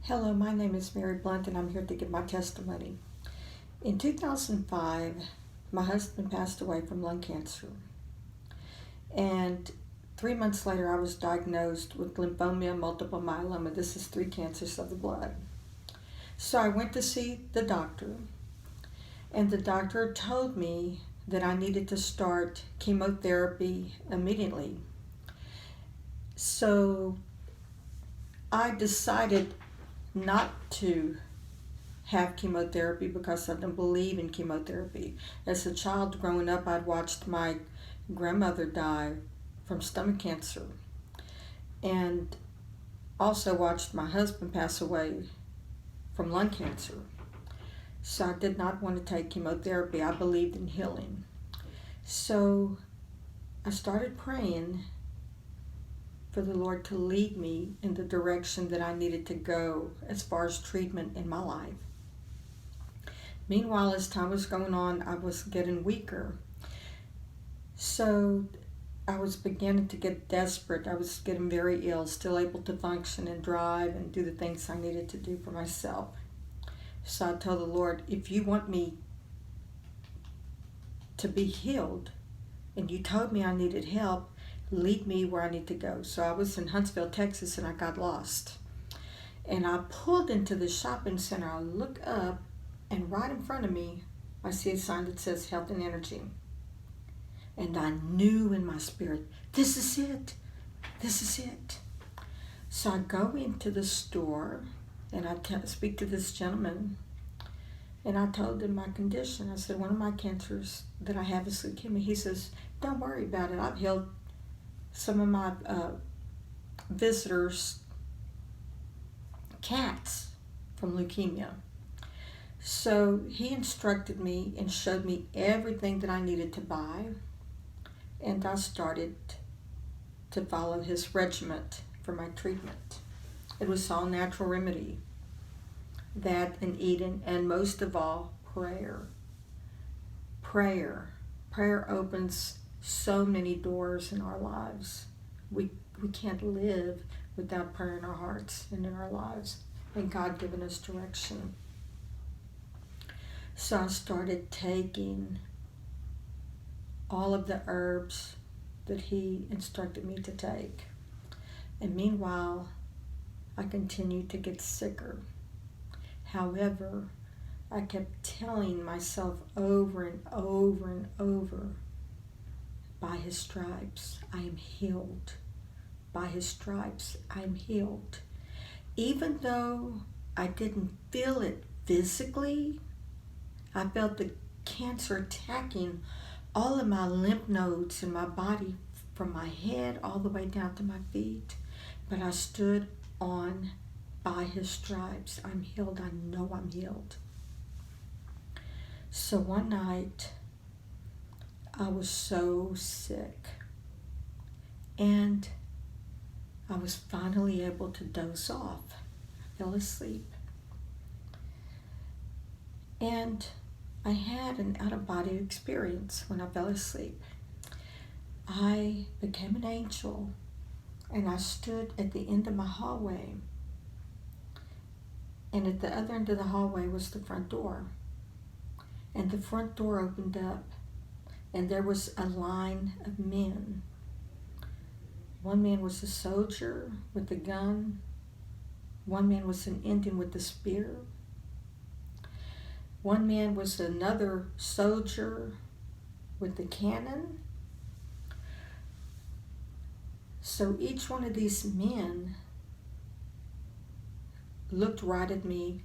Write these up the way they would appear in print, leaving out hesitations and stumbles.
Hello, my name is Mary Blunt and I'm here to give my testimony. In 2005, my husband passed away from lung cancer. And 3 months later, I was diagnosed with lymphoma, multiple myeloma. This is 3 cancers of the blood. So I went to see the doctor, and the doctor told me that I needed to start chemotherapy immediately. So I decided not to have chemotherapy because I don't believe in chemotherapy. As a child growing up, I'd watched my grandmother die from stomach cancer and also watched my husband pass away from lung cancer. So I did not want to take chemotherapy. I believed in healing. So I started praying for the Lord to lead me in the direction that I needed to go as far as treatment in my life. Meanwhile, as time was going on, I was getting weaker. So I was beginning to get desperate. I was getting very ill, still able to function and drive and do the things I needed to do for myself. So I told the Lord, if you want me to be healed, and you told me I needed help, lead me where I need to go. So I was in Huntsville, Texas, and I got lost. And I pulled into the shopping center. I look up, and right in front of me, I see a sign that says Health and Energy. And I knew in my spirit, this is it. This is it. So I go into the store, and I speak to this gentleman, and I told him my condition. I said, one of my cancers that I have is leukemia. He says, don't worry about it. I've healed some of my visitors' cats from leukemia. So he instructed me and showed me everything that I needed to buy, and I started to follow his regimen for my treatment. It was all natural remedy, that and eating, and most of all, prayer. Prayer opens so many doors in our lives. We can't live without prayer in our hearts and in our lives, and God giving us direction. So I started taking all of the herbs that he instructed me to take. And meanwhile, I continued to get sicker. However, I kept telling myself over and over and over, by his stripes, I am healed. By his stripes, I am healed. Even though I didn't feel it physically, I felt the cancer attacking all of my lymph nodes in my body, from my head all the way down to my feet. But I stood on, by his stripes, I'm healed. I know I'm healed. So one night, I was so sick, and I was finally able to doze off. I fell asleep. And I had an out-of-body experience when I fell asleep. I became an angel, and I stood at the end of my hallway. And at the other end of the hallway was the front door. And the front door opened up, and there was a line of men. One man was a soldier with a gun. One man was an Indian with a spear. One man was another soldier with a cannon. So each one of these men looked right at me,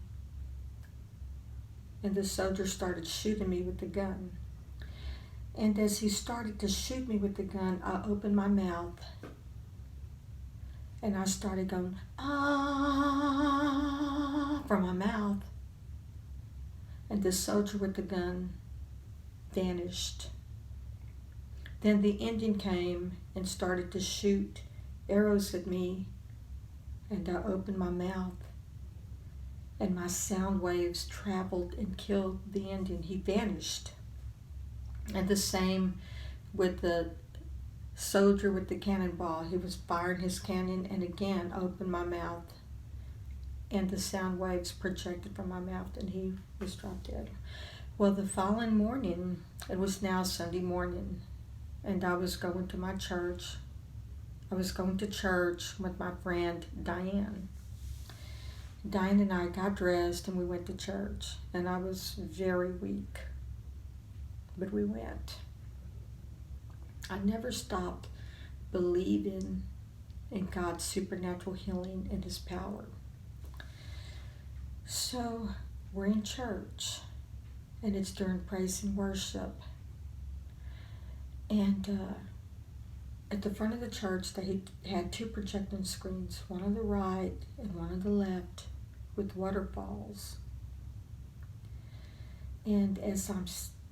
and the soldier started shooting me with the gun. And as he started to shoot me with the gun, I opened my mouth, and I started going, ah, from my mouth. And the soldier with the gun vanished. Then the Indian came and started to shoot arrows at me, and I opened my mouth, and my sound waves traveled and killed the Indian. He vanished. And the same with the soldier with the cannonball. He was firing his cannon, and again opened my mouth, and the sound waves projected from my mouth, and he was dropped dead. Well, the following morning, it was now Sunday morning, and I was going to my church. I was going to church with my friend Diane. Diane and I got dressed and we went to church, and I was very weak, but we went. I never stopped believing in God's supernatural healing and His power. So we're in church, and it's during praise and worship. And at the front of the church, they had two projecting screens, one on the right and one on the left, with waterfalls. And as I'm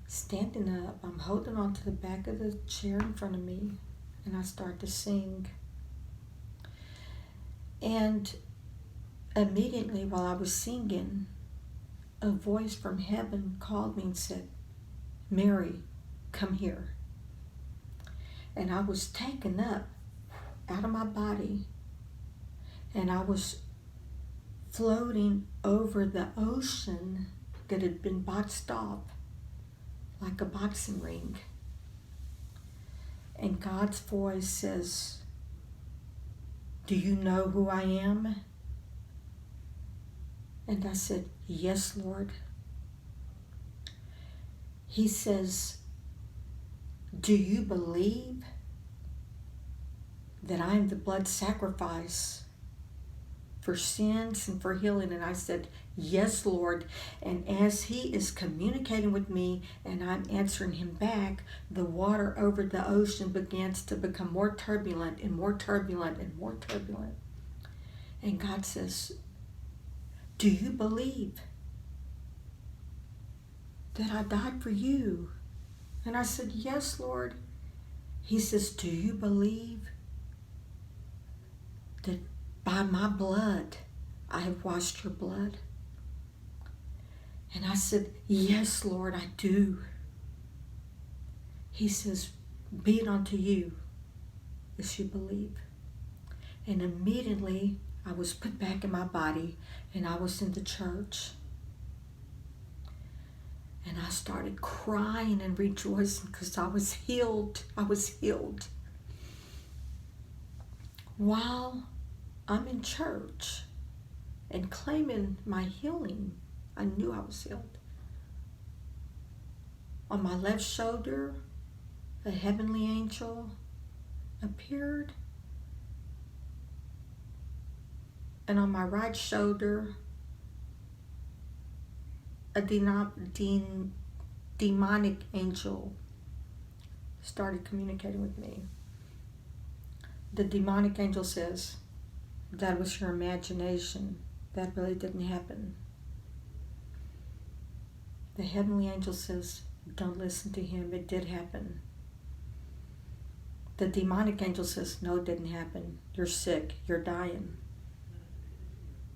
standing up, I'm holding on to the back of the chair in front of me, and I start to sing. And immediately while I was singing, a voice from heaven called me and said, "Mary, come here." And I was taken up out of my body, and I was floating over the ocean that had been boxed off like a boxing ring. And God's voice says, "Do you know who I am?" And I said, "Yes, Lord." He says, "Do you believe that I am the blood sacrifice for sins and for healing?" And I said, "Yes, Lord." And as He is communicating with me and I'm answering Him back, the water over the ocean begins to become more turbulent and more turbulent and more turbulent. And God says, "Do you believe that I died for you?" And I said, "Yes, Lord." He says, "Do you believe that by my blood I have washed your blood?" And I said, "Yes, Lord, I do." He says, "Be it unto you as you believe." And immediately I was put back in my body, and I was in the church. And I started crying and rejoicing because I was healed. I was healed. While I'm in church and claiming my healing, I knew I was healed. On my left shoulder, a heavenly angel appeared. And on my right shoulder, a demonic angel started communicating with me. The demonic angel says, "That was your imagination. That really didn't happen." The heavenly angel says, "Don't listen to him. It did happen." The demonic angel says, "No, it didn't happen. You're sick. You're dying."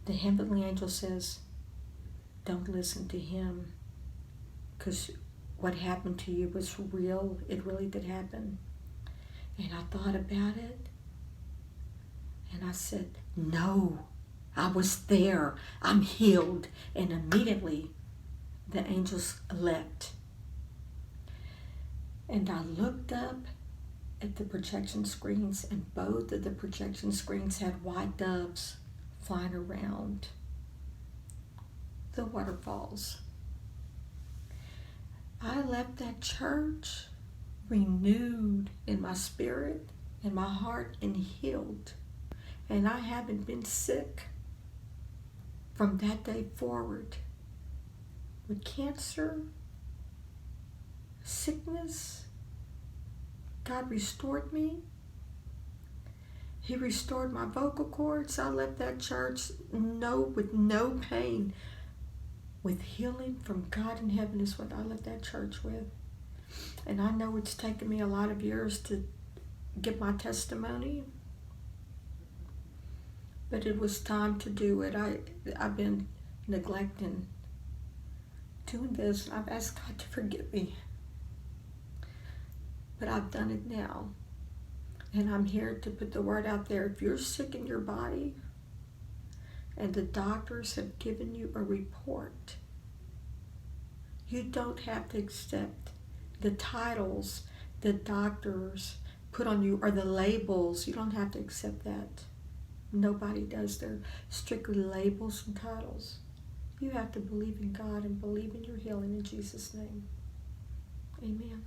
The heavenly angel says, "Don't listen to him, because what happened to you was real. It really did happen." And I thought about it, and I said, "No, I was there. I'm healed." And immediately the angels left. And I looked up at the projection screens, and both of the projection screens had white doves flying around the waterfalls. I left that church renewed in my spirit and my heart and healed. And I haven't been sick from that day forward with cancer, sickness. God restored me. He restored my vocal cords. I left that church with no pain. With healing from God in heaven is what I left that church with. And I know it's taken me a lot of years to get my testimony, but it was time to do it. I've been neglecting doing this, and I've asked God to forgive me. But I've done it now. And I'm here to put the word out there. If you're sick in your body and the doctors have given you a report, you don't have to accept the titles the doctors put on you or the labels. You don't have to accept that. Nobody does. They're strictly labels and titles. You have to believe in God and believe in your healing in Jesus' name. Amen.